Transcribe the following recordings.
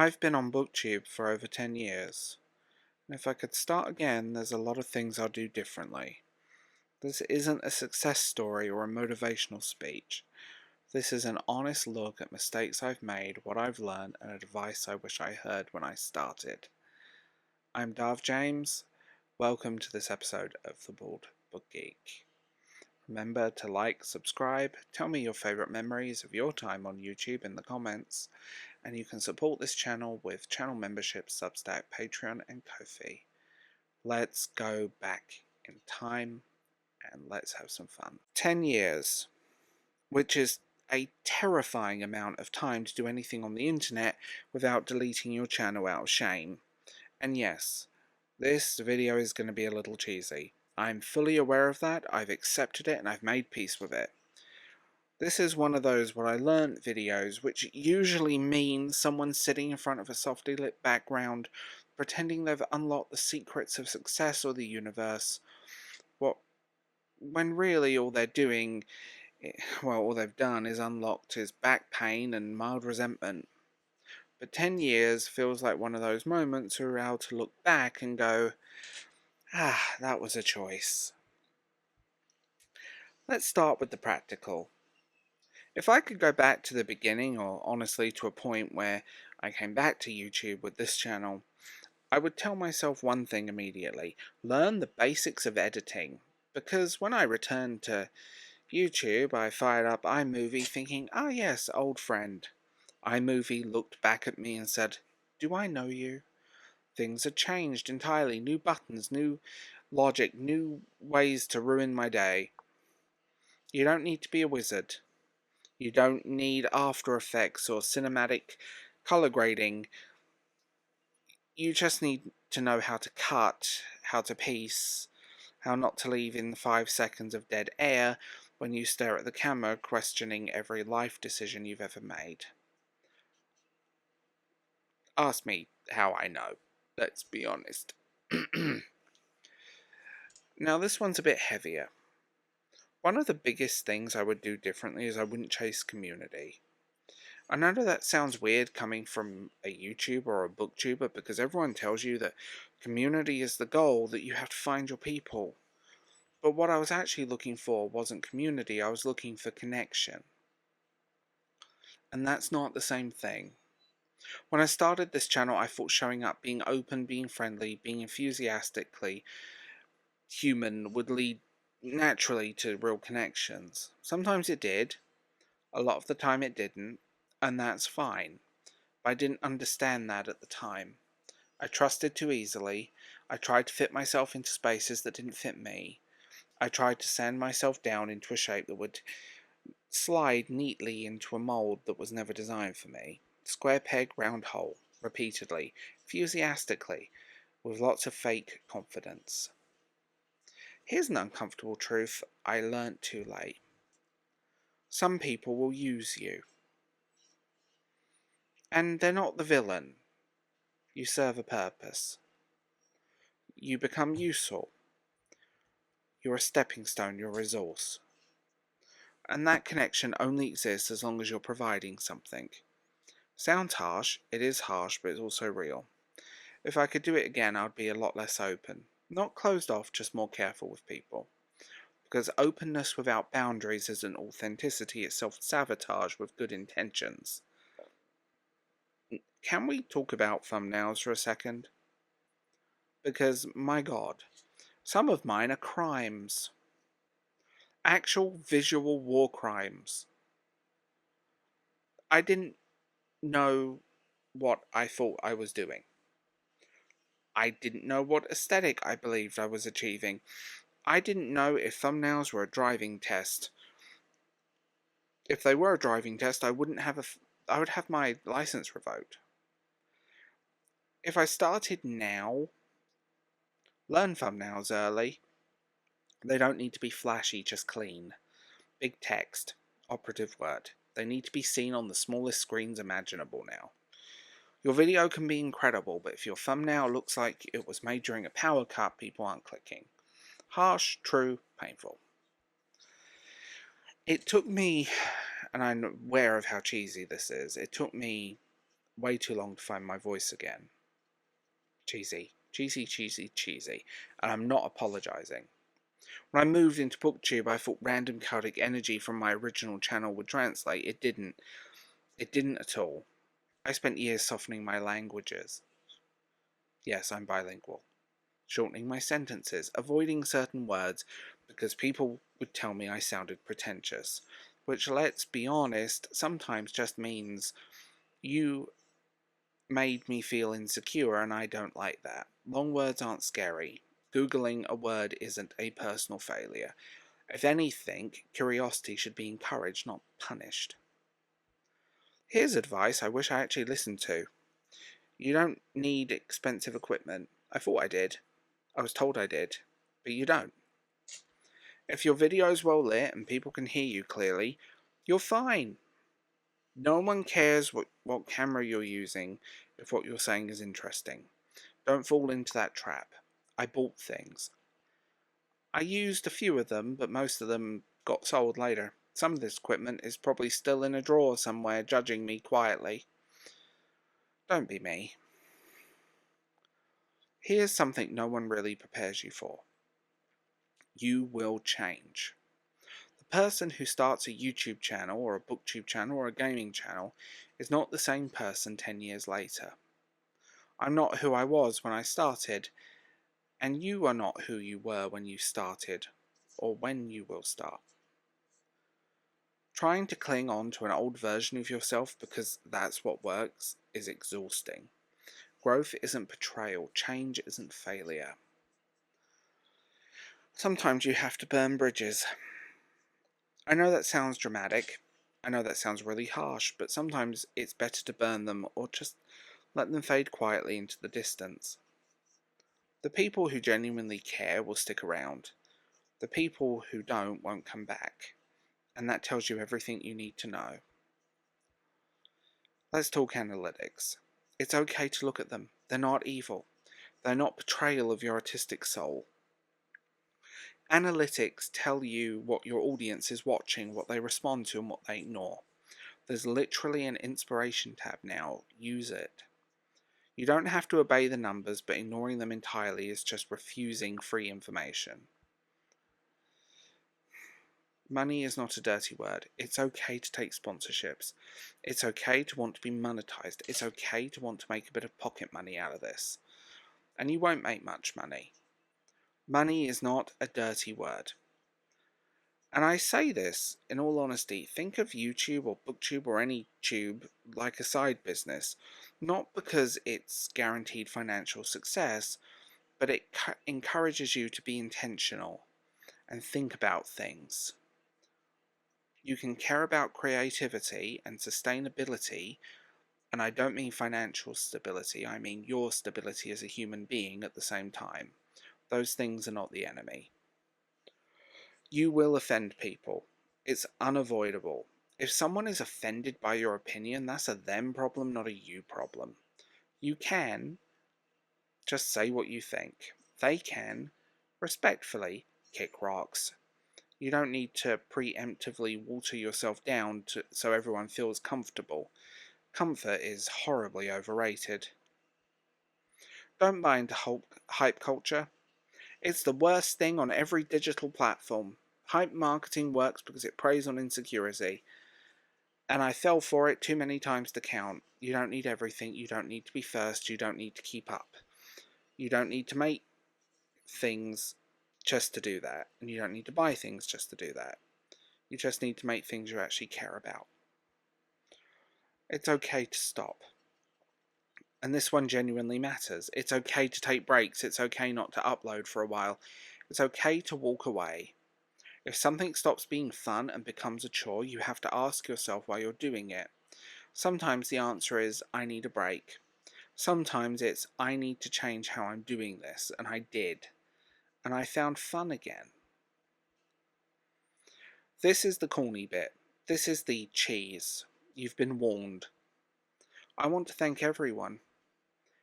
I've been on BookTube for over 10 years, and if I could start again, there's a lot of things I'll do differently. This isn't a success story or a motivational speech. This is an honest look at mistakes I've made, what I've learned, and advice I wish I heard when I started. I'm Darv James. Welcome to this episode of The Bald Book Geek. Remember to like, subscribe, tell me your favourite memories of your time on YouTube in the comments, and you can support this channel with channel membership, Substack, Patreon, and Ko-fi. Let's go back in time and let's have some fun. 10 years, which is a terrifying amount of time to do anything on the internet without deleting your channel out of shame. And yes, this video is going to be a little cheesy. I'm fully aware of that, I've accepted it, and I've made peace with it. This is one of those what I learned videos, which usually means someone sitting in front of a softly lit background, pretending they've unlocked the secrets of success or the universe, when really all they're doing, all they've done is unlocked his back pain and mild resentment. But 10 years feels like one of those moments where we're able to look back and go, that was a choice. Let's start with the practical. If I could go back to the beginning, or honestly to a point where I came back to YouTube with this channel, I would tell myself one thing immediately: learn the basics of editing. Because when I returned to YouTube, I fired up iMovie thinking, yes, old friend. iMovie looked back at me and said, do I know you? Things had changed entirely, new buttons, new logic, new ways to ruin my day. You don't need to be a wizard. You don't need After Effects or cinematic color grading. You just need to know how to cut, how to piece, how not to leave in 5 seconds of dead air when you stare at the camera, questioning every life decision you've ever made. Ask me how I know. Let's be honest. Now this one's a bit heavier. One of the biggest things I would do differently is I wouldn't chase community. I know that sounds weird coming from a YouTuber or a booktuber, because everyone tells you that community is the goal, that you have to find your people. But what I was actually looking for wasn't community, I was looking for connection. And that's not the same thing. When I started this channel, I thought showing up, being open, being friendly, being enthusiastically human would lead naturally to real connections. Sometimes it did, a lot of the time it didn't, and that's fine. But I didn't understand that at the time. I trusted too easily. I tried to fit myself into spaces that didn't fit me. I tried to sand myself down into a shape that would slide neatly into a mold that was never designed for me. Square peg, round hole, repeatedly, enthusiastically, with lots of fake confidence. Here's an uncomfortable truth I learnt too late. Some people will use you. And they're not the villain. You serve a purpose. You become useful. You're a stepping stone, you're a resource. And that connection only exists as long as you're providing something. Sounds harsh, it is harsh, but it's also real. If I could do it again, I'd be a lot less open. Not closed off, just more careful with people. Because openness without boundaries isn't authenticity, it's self-sabotage with good intentions. Can we talk about thumbnails for a second? Because, my God, some of mine are crimes. Actual visual war crimes. I didn't know what I thought I was doing. I didn't know what aesthetic I believed I was achieving. I didn't know if thumbnails were a driving test. If they were a driving test, I would have my license revoked. If I started now, learn thumbnails early. They don't need to be flashy, just clean. Big text, operative word. They need to be seen on the smallest screens imaginable now. Your video can be incredible, but if your thumbnail looks like it was made during a power cut, people aren't clicking. Harsh, true, painful. It took me, and I'm aware of how cheesy this is, it took me way too long to find my voice again. Cheesy. Cheesy, cheesy, cheesy. And I'm not apologising. When I moved into BookTube, I thought random chaotic energy from my original channel would translate. It didn't. It didn't at all. I spent years softening my languages. Yes, I'm bilingual. Shortening my sentences, avoiding certain words because people would tell me I sounded pretentious, which, let's be honest, sometimes just means you made me feel insecure and I don't like that. Long words aren't scary. Googling a word isn't a personal failure. If anything, curiosity should be encouraged, not punished. Here's advice I wish I actually listened to. You don't need expensive equipment. I thought I did. I was told I did. But you don't. If your video is well lit and people can hear you clearly, you're fine. No one cares what camera you're using if what you're saying is interesting. Don't fall into that trap. I bought things. I used a few of them, but most of them got sold later. Some of this equipment is probably still in a drawer somewhere, judging me quietly. Don't be me. Here's something no one really prepares you for. You will change. The person who starts a YouTube channel or a BookTube channel or a gaming channel is not the same person 10 years later. I'm not who I was when I started, and you are not who you were when you started, or when you will start. Trying to cling on to an old version of yourself because that's what works is exhausting. Growth isn't betrayal, change isn't failure. Sometimes you have to burn bridges. I know that sounds dramatic, I know that sounds really harsh, but sometimes it's better to burn them or just let them fade quietly into the distance. The people who genuinely care will stick around. The people who don't won't come back. And that tells you everything you need to know. Let's talk analytics. It's okay to look at them. They're not evil. They're not betrayal of your artistic soul. Analytics tell you what your audience is watching, what they respond to, and what they ignore. There's literally an inspiration tab now. Use it. You don't have to obey the numbers, but ignoring them entirely is just refusing free information. Money is not a dirty word. It's okay to take sponsorships. It's okay to want to be monetized. It's okay to want to make a bit of pocket money out of this. And you won't make much money. Money is not a dirty word. And I say this, in all honesty, think of YouTube or BookTube or any tube like a side business, not because it's guaranteed financial success, but it encourages you to be intentional and think about things. You can care about creativity and sustainability, and I don't mean financial stability, I mean your stability as a human being at the same time. Those things are not the enemy. You will offend people. It's unavoidable. If someone is offended by your opinion, that's a them problem, not a you problem. You can just say what you think. They can, respectfully, kick rocks. You don't need to preemptively water yourself down so everyone feels comfortable. Comfort is horribly overrated. Don't buy into hype culture. It's the worst thing on every digital platform. Hype marketing works because it preys on insecurity. And I fell for it too many times to count. You don't need everything. You don't need to be first. You don't need to keep up. You don't need to make things just to do that. And you don't need to buy things just to do that. You just need to make things you actually care about. It's okay to stop. And this one genuinely matters. It's okay to take breaks. It's okay not to upload for a while. It's okay to walk away. If something stops being fun and becomes a chore, you have to ask yourself why you're doing it. Sometimes the answer is, I need a break. Sometimes it's, I need to change how I'm doing this, and I did. And I found fun again. This is the corny bit. This is the cheese. You've been warned. I want to thank everyone.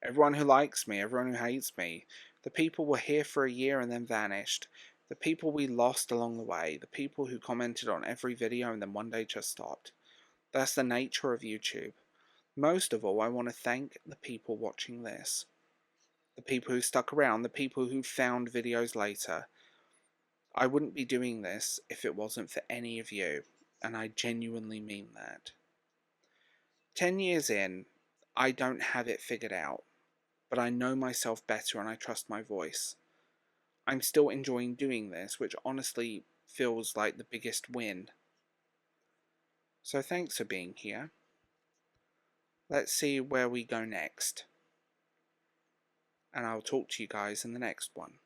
Everyone who likes me, everyone who hates me. The people were here for a year and then vanished. The people we lost along the way. The people who commented on every video and then one day just stopped. That's the nature of YouTube. Most of all, I want to thank the people watching this. The people who stuck around, the people who found videos later. I wouldn't be doing this if it wasn't for any of you, and I genuinely mean that. 10 years in, I don't have it figured out, but I know myself better and I trust my voice. I'm still enjoying doing this, which honestly feels like the biggest win. So thanks for being here. Let's see where we go next. And I'll talk to you guys in the next one.